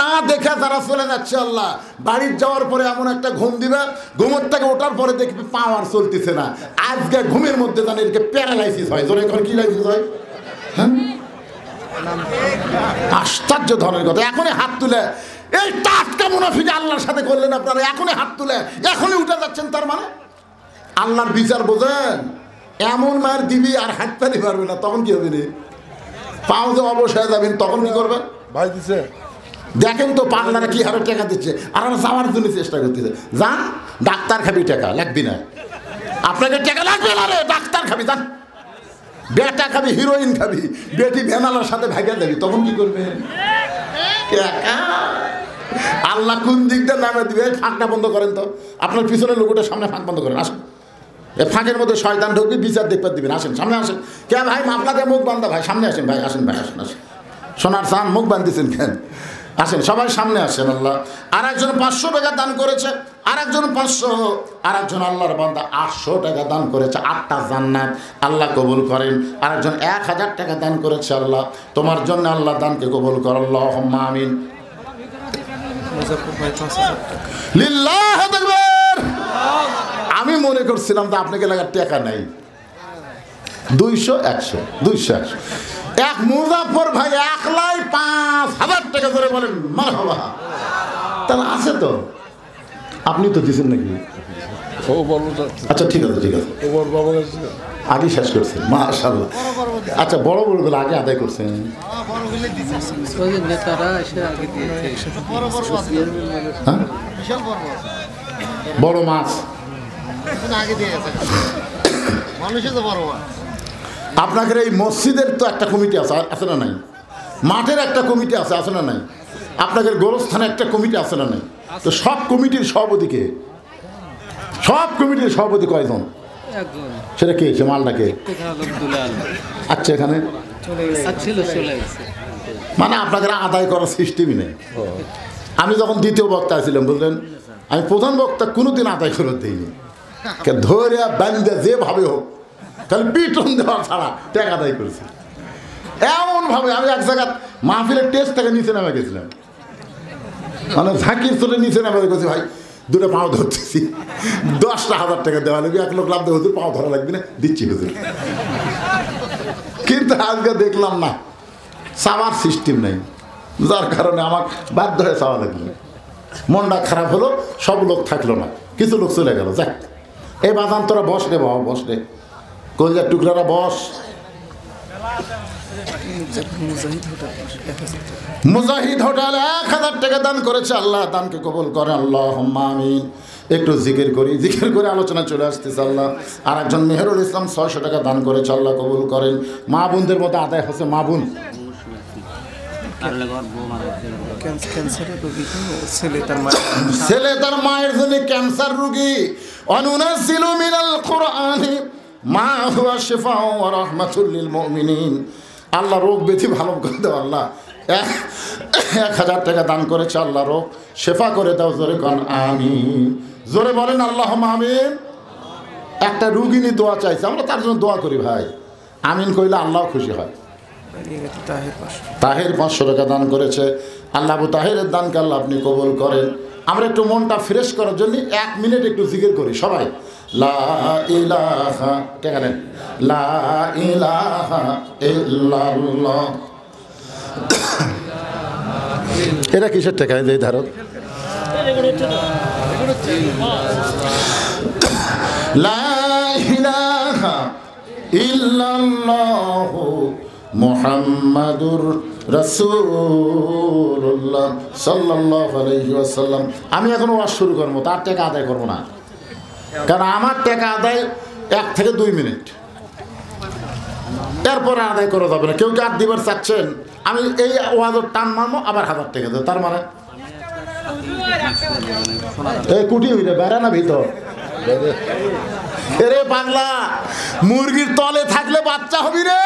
না দেখে যারা চলে যাচ্ছে আল্লাহ বাড়ির যাওয়ার পরে এমন একটা ঘুম দিবে, ঘুমের থেকে ওঠার পরে দেখবে পাওয়ার চলতেছে না। আজকে ঘুমের মধ্যে জানি এদিকে প্যারালাইসিস হয়। জোরে এখন কি লাইসিস হয়? হ্যাঁ, আশ্চর্য ধরনের কথা। এখনই হাত তুলে এই টাটকা মুনাফিক আল্লাহর সাথে করলেন আপনারা, এখনই হাত তুলে এখনই উঠে যাচ্ছেন। তার মানে আল্লাহর বিচার বোঝেন। এমন মায়ের দিবি আর হাঁটতে পারবে না, তখন কি হবে? পাও যে অবশ্যই যাবেন, তখন কি করবেন? ভাই দিছে দেখেন তো পাগলারা কি হারে টাকা দিচ্ছে, আর আমরা যাওয়ার জন্য চেষ্টা করতেছে। যান, ডাক্তার খাবি, টাকা লাগবি না। আপনাকে টাকা লাগবে না রে, ডাক্তার খাবি, যান। বেটা খাবি, হিরোইন খাবি, বেটি ভেনালার সাথে ভাগা যাবি, তখন কি করবে? আল্লাহ কোন দিক দিয়ে নামে দিবে? ফাঁকটা বন্ধ করেন তো, আপনার পিছনের লোকটা সামনে ফাঁক বন্ধ করেন। আসেন, এই ফাঁকের মধ্যে শয়তান ঢুকবি, বিচার দেখতে দিবেন। আসেন, সামনে আসেন। কে ভাই মামলাতে মুখ বান্ধা? ভাই সামনে আসেন, ভাই আসেন, ভাই আসেন, আসেন। সোনার চান মুখ বান্ধিছেন কেন? আসেন, সবাই সামনে আসেন। আল্লাহ আর একজন 500 টাকা দান করেছে, আর একজন 500, আর একজন আল্লাহর বান্দা 800 টাকা দান করেছে। 8টা জান্নাত আল্লাহ কবুল করেন। আর একজন 1000 টাকা দান করেছে। আল্লাহ তোমার জন্য আল্লাহ দানকে কবুল কর, আল্লাহুম্মা আমিন। লিল্লাহ তাকবীর। আমি মনে করছিলাম যে আপনাকে লাগার টাকা নাই। 200 100 200 100 এক মুজাফর ভাই একলাই 5000 টাকা ধরে বলেন মারহাবা। তাহলে আছে তো, আপনি তো দিচ্ছেন নাকি? আচ্ছা ঠিক আছে, ঠিক আছে, আগে শেষ করছেন, মাশাআল্লাহ। আচ্ছা, বড় বড়গুলো আগে আদায় করছেন। বড় মাছ আপনাদের এই মসজিদের তো একটা কমিটি আছে, আছে না নাই? মাঠের একটা কমিটি আছে, আছে না নাই? আপনাদের গোরস্থানে একটা কমিটি আছে না নাই? তো সব কমিটির সভাপতি কে? সব কমিটির সভাপতি কয়জন? সেটা কে? সে মালটাকে? আচ্ছা, এখানে মানে আপনাদের আদায় করার সিস্টেমই নেই। আমি যখন দ্বিতীয় বক্তা ছিলাম, বুঝলেন, আমি প্রধান বক্তা কোনোদিন আদায় করে দিইনি। ধরে বান্ধে যেভাবে হোক, খালি পিটন দেওয়া ছাড়া টাকা আদায় করেছি। এমনভাবে আমি এক জায়গায় মাহফিলের টেস্ট থেকে নিচে নামে গেছিলাম, মানে ঝাঁকির চলে নিচে নামে গেছি। ভাই দুটো পাও ধরতেছি, 10,000 টাকা দেওয়া লাগবে। এক লোক লাভ দেয়, হুজুর পাও ধরা লাগবে না, দিচ্ছি হুজুর। কিন্তু আজকে দেখলাম না, চাওয়ার সিস্টেম নেই, যার কারণে আমার বাধ্য হয়ে চাওয়া লাগলো। মনটা খারাপ হলো, সব লোক থাকলো না, কিছু লোক চলে গেল। যাক, এই বাজান তোরা বস রে বাবা, বস রে, কলজার টুকরারা বস। মুজাহিদ হোটেল 1000 টাকা দান করেছে। আল্লাহ দানকে কবুল করে, আল্লাহুম্মা আমিন। একটু জিকির করি, জিকির করে আলোচনা চলে আসতেছে। আল্লাহ আর একজন মেহেরুল ইসলাম 600 টাকা দান করেছে, আল্লাহ কবুল করেন। মা বোনদের মধ্যে আদায় হচ্ছে, মা বোন ছেলে তার মায়ের জন্য ক্যান্সার রোগী। অনুনাজ্জিলু মিনাল কুরআনি মা হুয়া শিফাউ ওয়া রাহমাতুল লিল মুমিনিন। আল্লাহ রোগ ব্যাধি ভালো করে দাও। আল্লাহ 1000 টাকা দান করেছে, আল্লাহ রোগ শেফা করে দাও। জোরে কোন আমিন, জোরে বলেন আল্লাহুম্মা আমিন। একটা রোগিনী দোয়া চাইছে, আমরা তার জন্য দোয়া করি ভাই। আমিন কইলে আল্লাহ খুশি হয়। তাহের 500 টাকা দান করেছে। আল্লাহ আবু তাহেরের দানকে আল্লাহ আপনি কবুল করেন। আমরা একটু মনটা ফ্রেশ করার জন্য 1 মিনিট একটু জিকির করি সবাই। লা ইলাহা, টাকা নেন, লা ইলাহা ইল্লাল্লাহ। এটা কিসের টাকা? এই ধারো, লা ইলাহা ইল্লাল্লাহু মুহাম্মাদুর রাসূলুল্লাহ সাল্লাল্লাহু আলাইহি ওয়াসাল্লাম। আমি এখন ওয়াজ শুরু করবো, তার টাকা আদায় করবো না, কারণ আমার টাকা আদায় 1 থেকে 2 মিনিট, এরপরে আদায় করা যাবে না। কেউ কি আর দিবার চাচ্ছেন? আমি এই ওয়াজের টান মারবো, আবার 1000 টাকা দেবো। তার মানে এই কুটি হইলে বেড়া না ভিতর। এরে পাগলা, মুরগির তলে থাকলে বাচ্চা হবি রে,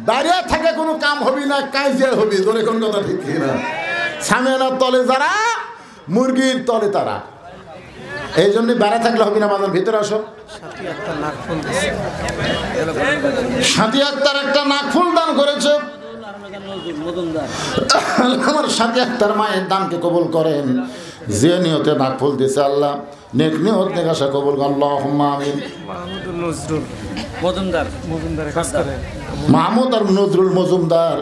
দাঁড়িয়ে থাকে কোনো কাম হবি না, কাইজিয়া হবি। তোর কোন কথা ঠিক না? সামিয়ানার তলে যারা, মুরগির তলে তারা। এই জন্য বেড়া থাকলে হবি না। বাজার ভিতরে আসো। সাথী আক্তার একটা নাকফুল দান করেছে। আমার সাথে তার মায়ের দানকে কবুল করেন। যে নিয়তে নাক ফুল দিছে আল্লাহ নেক নিয়ত নেক আশা কবুল করেন। আল্লাহুম্মা আমিন। মাহমুদ আর নজরুল মজুমদার,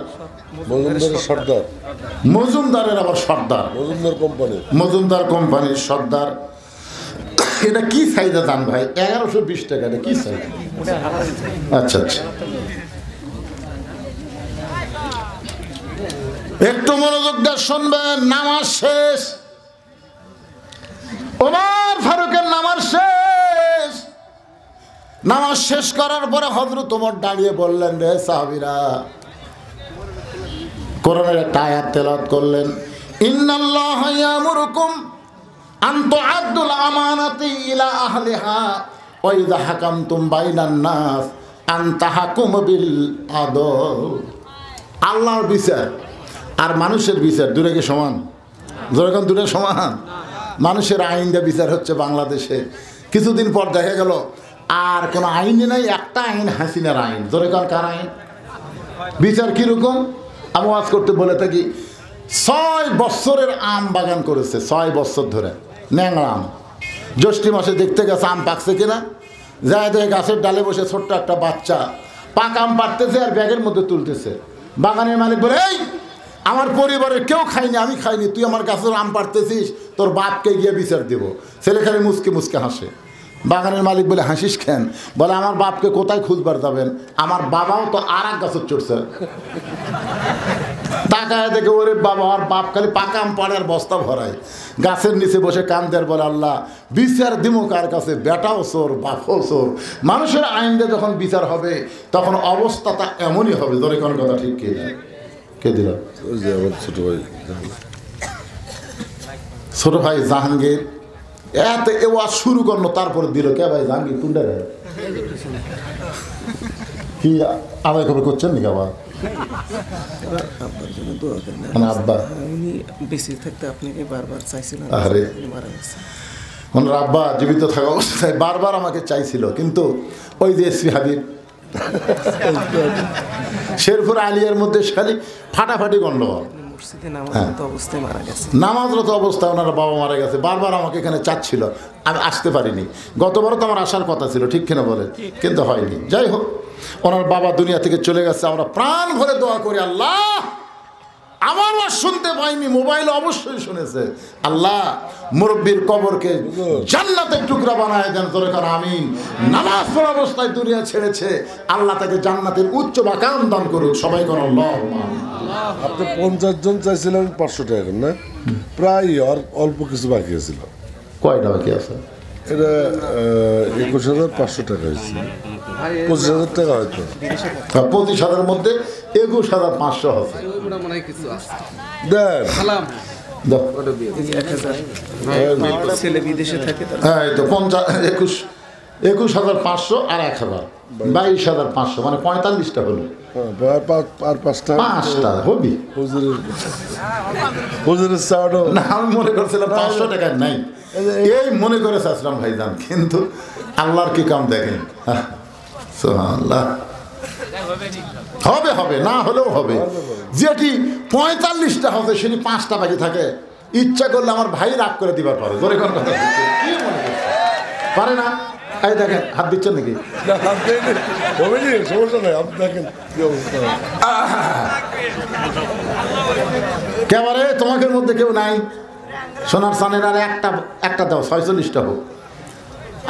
সর্দার, মজুমদারের আবার সর্দার, মজুমদার কোম্পানির সর্দার। এটা কি চাহিদা দান ভাই? 1120 টাকা। এটা কি চাহিদা? আচ্ছা আচ্ছা, একটু মনোযোগ দিয়ে শুনবেন। নামাজ শেষ, ওমর ফারুকের নামাজ শেষ। নামাজ শেষ করার পরে হযরত ওমর দাঁড়িয়ে বললেন, রে সাহাবীরা, কোরআনের একটা আয়াত তেলাওয়াত করলেন, ইন্নাল্লাহা ইয়ামুরুকুম আন তুআদ্দুল আমানাতি ইলা আহলিহা ওয়া ইযা হাকামতুম বাইনান নাস আন তাহকুমু বিল আদল। আল্লাহর বিচার আর মানুষের বিচার দূরে কি সমান? যেরকম দূরে সমান। মানুষের আইন দিয়ে বিচার হচ্ছে বাংলাদেশে। কিছুদিন পর দেখা গেল আর কোনো আইনই নাই, একটা আইন হাসিনার আইন। যেরকম কার আইন? বিচার কীরকম? আমি ওয়াজ করতে বলে থাকি, 6 বছরের আম বাগান করেছে, 6 বছর ধরে ন্যাংরা আম। জ্যৈষ্ঠী মাসে দেখতে গেছে আম পাকছে কিনা, যায় দেখে গাছের ডালে বসে ছোট্ট একটা বাচ্চা পাকা আম পাড়তেছে আর ব্যাগের মধ্যে তুলতেছে। বাগানের মালিক বলে, এই আমার পরিবারের কেউ খায়নি, আমি খাইনি, তুই আমার গাছের আম পাড়তেছিস, তোর বাপকে গিয়ে বিচার দেব। ছেলে খালি মুসকে মুসকে হাসে। বাগানের মালিক বলে, হাসিস কেন? বলে, আমার বাপকে কোথায় খুঁজবার যাবেন? আমার বাবাও তো আর এক গাছের চড়ছে। তাকায় দেখে, ওরে বাবা, আর বাপ খালি পাকা আম পাড়ে আর বস্তা ভরায়। গাছের নিচে বসে কান্দের বলে, আল্লাহ বিচার দিমো কার কাছে? বেটাও চোর, বাপও চোর। মানুষের আইন দিয়ে যখন বিচার হবে তখন অবস্থাটা এমনই হবে। ধরে কোন কথা ঠিক কে না? কে দিল? ছোট ভাই জাহাঙ্গীর এত এ ওয়াজ শুরু করলো, তারপরে দিল কে ভাই? জাহাঙ্গীর কোনটা রে? কি আদায় খবর করছেন নাকি আবার? আব্বা বেঁচে থাকতে আপনাকে বারবার চাইছিলেন। আরে ওনার আব্বা জীবিত থাকা অবস্থায় বারবার আমাকে চাইছিল, কিন্তু ওই যে এসপি হাবিব শেরপুর আলিয়ার মধ্যে খালি ফাটাফাটি গন্ডগোল। নামাজরত অবস্থায় ওনার বাবা মারা গেছে। বারবার আমাকে এখানে চাচ্ছিল, আমি আসতে পারিনি। গতবারও তো আমার আসার কথা ছিল, ঠিক কিনা বলেন? কিন্তু হয়নি। যাই হোক, ওনার বাবা দুনিয়া থেকে চলে গেছে। আমরা প্রাণ ভরে দোয়া করি, আল্লাহ আমার ওয়াজ শুনতে পাইনি, মোবাইল অবশ্যই শুনেছে, আল্লাহ মুরব্বীর কবরকে জান্নাতের টুকরা বানায় দেন। তোর কারণ আমিন। নামাজ পড়া অবস্থায় দুনিয়া ছেড়েছে, আল্লাহ তাকে জান্নাতের উচ্চ মাকাম দান করুক। সবাই কোন আল্লাহুম্মা। আপনি 50 জন চাইছিলেন 500 টাকা না? প্রায় আর অল্প কিছু বাকি ছিল। কয়টা বাকি আছে? এটা 21,500 টাকা হয়েছে। 25,000 টাকা হয়তো। 25,000 মধ্যে 21,500 হবে। দেন ছেলে বিদেশে থাকে। হ্যাঁ, এই তো 21,500 আর 1,000, 22,500, মানে 45টা হলো। আর 5টা হবি। না, আমি মনে করছিলাম 500 টাকার নাই, এই মনে করে চাচ্ছিলাম ভাইজান, কিন্তু আল্লাহর কি কাম দেখেন। সুবহানাল্লাহ। হবে হবে, না হলেও হবে। যেটি 45টা হবে সেটি 5টা বাকি থাকে, ইচ্ছা করলে আমার ভাই রাগ করে দিবার পারে। জোরে কোন কথা কি মনে করছে? পারে না? এই দেখেন, হাত দিচ্ছেন নাকি? সমস্যা নাই, আপনি দেখেন কি অবস্থা। কেবারে তোমাদের মধ্যে কেউ নাই? সোনার সানের আর একটা দাও, 46টা হোক,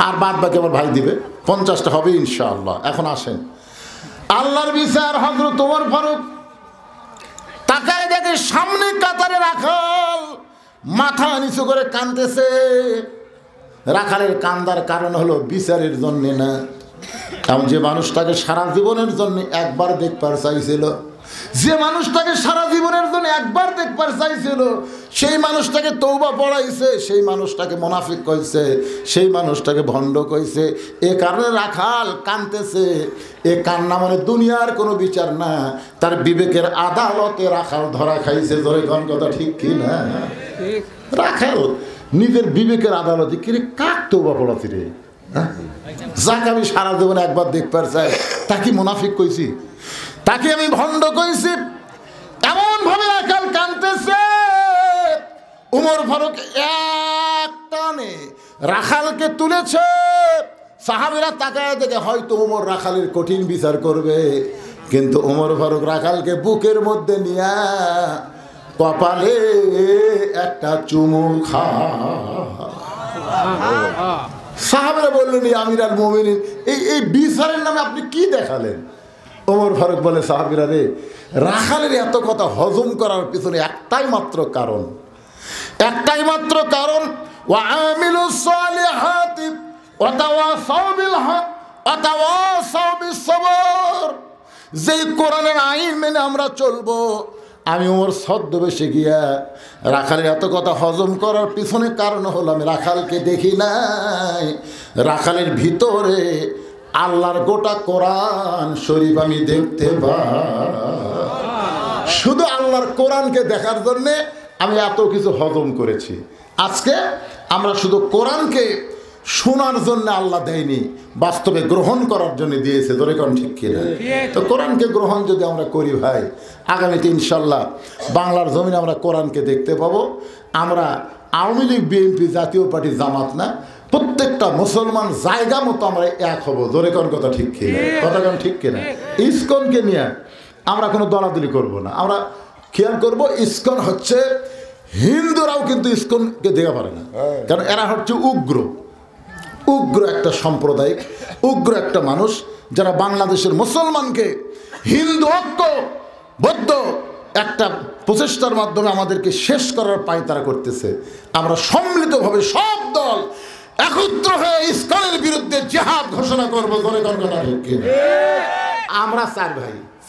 আর বাদ বাকি আমার ভাই দিবে। 50টা হবে ইনশাআল্লাহ। এখন আসেন, আল্লাহর বিচার। হযরত ওমর ফারুক তাকায় দেখে সামনে কাতারে রাখাল মাথা নিচু করে কাঁদতেছে। রাখালের কান্দার কারণ হলো বিচারের জন্যে না, কারণ যে মানুষটাকে সারা জীবনের জন্য একবার দেখবার চাইছিল, যে মানুষটাকে সারা জীবনের জন্য একবার দেখবার চাইছিল, সেই মানুষটাকে তওবা পড়াইছে, সেই মানুষটাকে মুনাফিক কইছে, সেই মানুষটাকে ভণ্ড কইছে। এ কারণে রাখাল কাঁদতেছে। এ কান্না মানে দুনিয়ার কোনো বিচার না, তার বিবেকের আদালতে রাখাল ধরা খাইছে। জোরে কোন কথা ঠিক কি না? রাখাল নিজের বিবেকের আদালতে কিরে কাক তওবা পড়াছি রে, যাকে আমি সারা জীবনে একবার দেখবার চাই, তাকে মুনাফিক কইছি, তাকে আমি ভণ্ড কইছি, এমন ভাবে রাখাল কাঁদতেছে, উমর ফারুক এক টানে রাখালকে তুলেছে। সাহাবীরা তাকায় দেখে হয়তো উমর রাখালের কঠিন বিচার করবে, কিন্তু উমর ফারুক রাখালকে বুকের মধ্যে নিয়ে কপালে একটা চুমু খা। সাহাবীরা বললেন, আমির আল মুমিনিন, এই বিচারের নামে আপনি কি দেখালেন? ওমর ফারুক বলে, সাহাবীরা রে, রাখালের এত কথা হজম করার পিছনে একটাই মাত্র কারণ, ওয়াআমিলুস সালিহাতি ওয়া তাওয়াসাউ বিল হক ওয়া তাওয়াসাউ বিস সবর। যেই কোরআনের আইন মেনে আমরা চলবো, আমি ওমর ছদ্মবেশে গিয়া রাখালের এত কথা হজম করার পিছনে কারণ হলো আমি রাখালকে দেখি নাই, রাখালের ভিতরে আল্লাহর গোটা কোরআন শরীফ আমি দেখতে পাই। শুধু আল্লাহর কোরআনকে দেখার জন্যে আমি এত কিছু হজম করেছি। আজকে আমরা শুধু কোরআনকে শোনার জন্য আল্লাহ দেয়নি, বাস্তবে গ্রহণ করার জন্য দিয়েছে। ধরে কোন ঠিক কিনা? তো কোরআনকে গ্রহণ যদি আমরা করি ভাই, আগামীতে ইনশাল্লাহ বাংলার জমিনে আমরা কোরআনকে দেখতে পাবো। আমরা আওয়ামী লীগ, বিএনপি, জাতীয় পার্টি, জামাত না, প্রত্যেকটা মুসলমান জায়গা মতো আমরা এক হবো। ধরে কোন কথা ঠিক কিনা? কথা কোন ঠিক কিনা? ইসকনকে নিয়ে আমরা কোনো দলাদলি করব না। আমরা খেয়াল করব, ইসকন হচ্ছে, হিন্দুরাও কিন্তু ইসকনকে দেখা পারে না, কারণ এরা হচ্ছে উগ্র একটা সম্প্রদায়িক, উগ্র একটা মানুষ, যারা বাংলাদেশের মুসলমানকে হিন্দু ঐক্যবদ্ধ একটা প্রচেষ্টার মাধ্যমে আমাদেরকে শেষ করার পায়তারা করতেছে। আমরা সম্মিলিতভাবে সব দল একত্র হয়ে ইসকনের বিরুদ্ধে জিহাদ ঘোষণা করবো। ধরে কোন কথা ঠিক কিনা? আমরা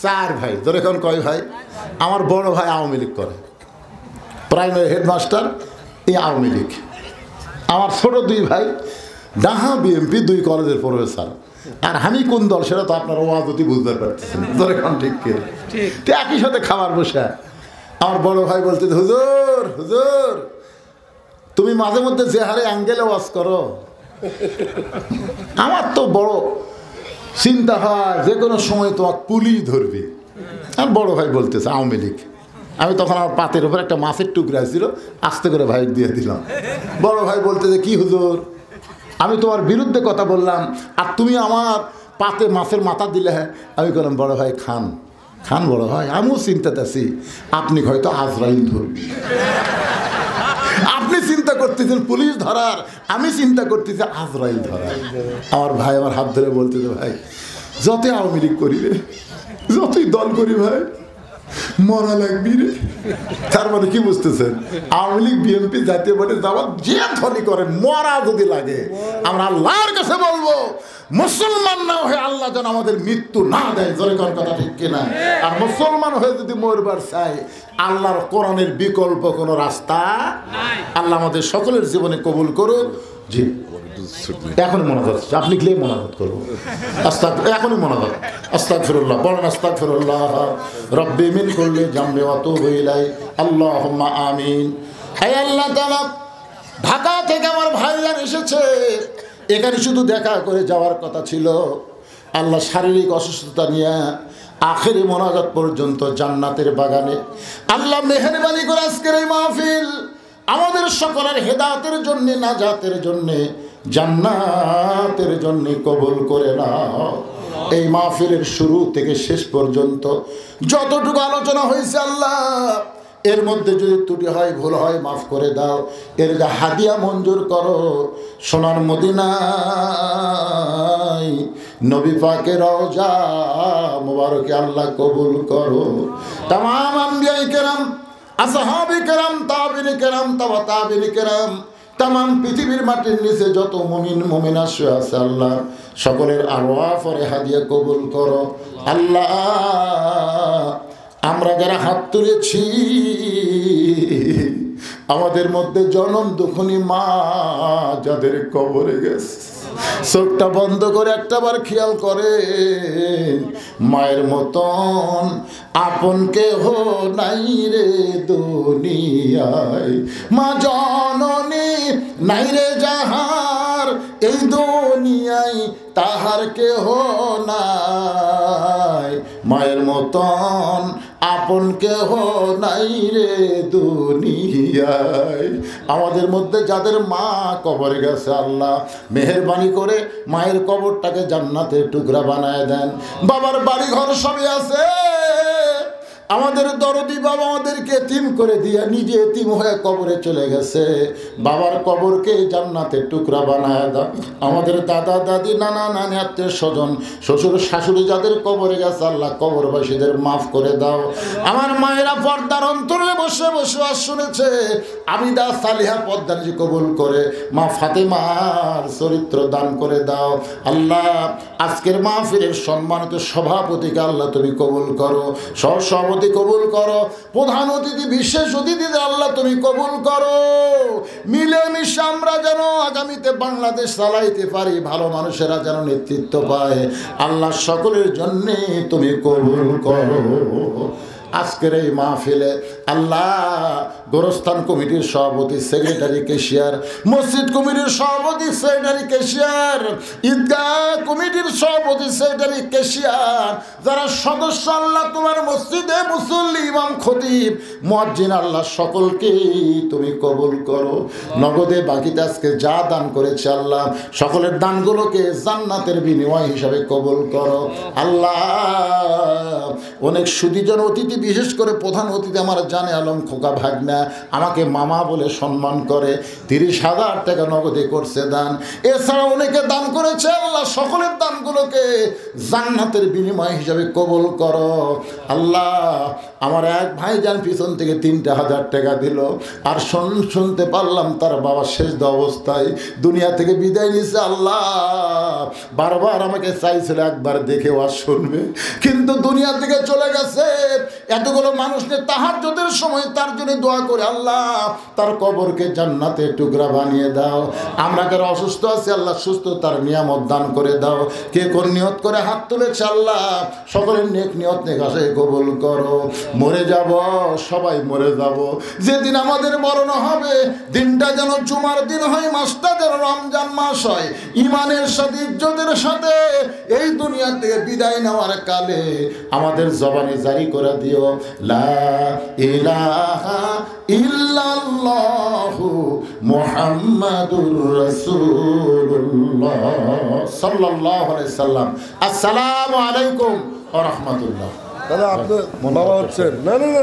চার ভাই। ধরে কোন কয় ভাই? আমার বড় ভাই আওয়ামী লীগ করে, প্রাইমারি হেডমাস্টার, এই আওয়ামী লীগ। আমার ছোট দুই ভাই ডাহা বিএমপি, 2 কলেজের প্রফেসর। আর আমি কোন দল সেটা তো আপনারা ওয়াজতি বুঝতে পারতেছেন। ধরে কোন ঠিক কিনা? তো একই সাথে খাবার বসে আমার বড় ভাই বলতে, হুজুর তুমি মাঝে মধ্যে যে হারে অ্যাঙ্গেলে ওয়াজ করো, আমার তো বড় চিন্তা হয় যে কোনো সময় তোমার পুলিশ ধরবে। আর বড় ভাই বলতেছে আওয়ামী লীগ। আমি তখন আমার পাতের উপর একটা মাছের টুকরা ছিল, আস্তে করে ভাই দিয়ে দিলাম। বড় ভাই বলতেছে, কি হুজুর, আমি তোমার বিরুদ্ধে কথা বললাম আর তুমি আমার পাতে মাছের মাথা দিলে। হ্যাঁ, আমি বললাম, বড় ভাই খান বড় ভাই, আমিও চিন্তাতে আছি, আপনি হয়তো আজরাইল ধরবি। আপনি চিন্তা করতেছেন পুলিশ ধরার, আমি চিন্তা করতেছি আজরাইল ধরার। আমার ভাই আমার হাত ধরে বলতেছে, ভাই যতই আওয়ামী লীগ করি রে, যতই দল করি ভাই, মরা লাগবি রে। তার মানে কি বুঝতেছেন? আওয়ামী লীগ, বিএনপি, জাতীয় পার্টি, জামাত যে ধনী করেন, মরা যদি লাগে আমরা আল্লাহর কাছে বলবো, মুসলমান না হয়ে আল্লাহ যেন আমাদের মৃত্যু না দেয়। জোরে কোন কথা ঠিক কিনা? আর মুসলমান হয়ে যদি মরবার চাই, আল্লাহর কোরআনের বিকল্প কোনো রাস্তা নাই। আল্লাহ আমাদের সকলের জীবনে কবুল করুক। জি, এখনই মোনাজাত, আপনি গেলে মোনাজাত করবো। এখনই মোনাজাত। আস্তাগফিরুল্লাহ বলেন, আস্তাগফিরুল্লাহ রব্বি মিন কুল্লি জামবি ওয়া তুবু ইলাই, আল্লাহুম্মা আমিন। হে আল্লাহ তাআলা, ঢাকা থেকে আমার ভাইজান এসেছে, এখানে শুধু দেখা করে যাওয়ার কথা ছিল। আল্লাহ শারীরিক অসুস্থতা নিয়ে আখেরি মোনাজাত পর্যন্ত জান্নাতের বাগানে আল্লাহ মেহেরবানি করে আজকের এই মাহফিল আমাদের সকলের হেদায়েতের জন্য, নাজাতের জন্য, জান্নাতের জন্য কবুল করে নাও। এই মাহফিলের শুরু থেকে শেষ পর্যন্ত যতটুকু আলোচনা হয়েছে আল্লাহ, এর মধ্যে যদি ত্রুটি হয়, ভুল হয়, মাফ করে দাও। এর যা হাদিয়া মঞ্জুর করো, সোনার মদিনায় নবী পাকের রওজা মুবারকে আল্লাহ কবুল করো। তামাম আম্বিয়ায়ে কেরাম, আসহাবে কেরাম, তাবিঈনে কেরাম, তাবা তাবিঈনে কেরাম, তামাম পৃথিবীর মাটির নিচে যত মুমিন মুমিনা শুয়ে আছে আল্লাহ, সকলের আরওয়াহ পরে হাদিয়া কবুল করো। আল্লাহ, আমরা যারা হাত তুলেছি, আমাদের মধ্যে জনম দুঃখনী মা যাদের কবরে গেছে, চোখটা বন্ধ করে একটাবার খেয়াল করে, মায়ের মতন আপন কেহ নাই রে দুনিয়ায়, মা জননী নাই রে যাহার এই দুনিয়ায়, তাহার কেহ নাই। মায়ের মতন আপন কেহ নাই রে দুনিয়ায়। আমাদের মধ্যে যাদের মা কবরে গেছে আল্লাহ মেহেরবানি করে মায়ের কবরটাকে জান্নাতের টুকরা বানায় দেন। বাবার বাড়ি ঘর সবই আছে, আমাদের দরদি বাবা আমাদেরকে এতিম করে দিয়ে নিজে এতিম হয়ে কবরে চলে গেছে, বাবার কবরকে জান্নাতের টুকরা বানায় দাও। আমাদের দাদা দাদি নানা নানি আত্মীয় স্বজন শ্বশুর শাশুড়ি যাদের কবরে গেছে আল্লাহ কবরবাসীদের মাফ করে দাও। আমার মায়েরা পর্দার অন্তরে বসে বসে আর শুনেছে আবিদা সালিহা পদ্মাজি কবুল করে মা ফাতেমার চরিত্র দান করে দাও। আল্লাহ আজকের মাহফিলের সম্মানিত সভাপতিকে আল্লাহ তুমি কবুল করো, সহসভাপতি কবুল করো, প্রধান অতিথি বিশেষ অতিথিদের আল্লাহ তুমি কবুল করো। মিলেমিশে আমরা যেন আগামীতে বাংলাদেশ চালাইতে পারি, ভালো মানুষেরা যেন নেতৃত্ব পায় আল্লাহ সকলের জন্যে তুমি কবুল করো। আজকের এই মাহফিলে আল্লাহ গোরস্থান কমিটির সভাপতি সেক্রেটারি কেশিয়ার, মসজিদ কমিটির সভাপতি সেক্রেটারি কেশিয়ার, ঈদগাহ কমিটির সভাপতি সেক্রেটারি কেশিয়ার, যারা সদস্য আল্লাহ তোমার মসজিদে মুসল্লি ইমাম খতিব মুয়াজ্জিন আল্লাহ সকলকেই তুমি কবুল করো। নগদে বাকিতে আজকে যা দান করেছে আল্লাহ সকলের দানগুলোকে জান্নাতের বিনিময় হিসাবে কবুল করো। আল্লাহ অনেক সুদীজন অতিথি বিশেষ করে প্রধান অতিথি আমার জানে আলম খোকা ভাগনা আমাকে মামা বলে সম্মান করে, 30,000 টাকা নগদে করছে দান। এছাড়া অনেকে দান করেছে আল্লাহ সকলের দানগুলোকে জান্নাতের বিনিময় হিসাবে কবুল করো। আল্লাহ আমার এক ভাইজান পিছন থেকে 3,000 টাকা দিল, আর শুনতে পারলাম তার বাবা শেষ অবস্থায় দুনিয়া থেকে বিদায় নিয়েছে। আল্লাহ বারবার আমাকে চাইছিল একবার দেখে আর শুনবে, কিন্তু দুনিয়া থেকে চলে গেছে। এতগুলো মানুষ নিয়ে তাহাজ্জুদের সময় তার জন্য দোয়া করে আল্লাহ তার কবরকে জান্নাতের টুকরা বানিয়ে দাও। আমরা যারা অসুস্থ আছি আল্লাহ সুস্থতার নিয়ামত দান করে দাও। কে কোন নিয়ত করে হাত তুলেছে আল্লাহ সকলের নেক নিয়ত নেক আশায় কবুল করো। মরে যাব সবাই মরে যাব, যেদিন আমাদের মরণ হবে দিনটা যেন জুমার দিন হয়, মাসটা যেন রমজান মাস হয়, ইমানের সাথে ইজ্জতের সাথে এই দুনিয়া থেকে বিদায় নেওয়ার কালে আমাদের জবানে জারি করে দিও লা ইলাহা ইল্লাল্লাহু মুহাম্মাদুর রাসূলুল্লাহ সাল্লাল্লাহু আলাইহি সাল্লাম। আসসালামু আলাইকুম ওয়া রাহমাতুল্লাহ। তাহলে আপনি বাবা হচ্ছেন না না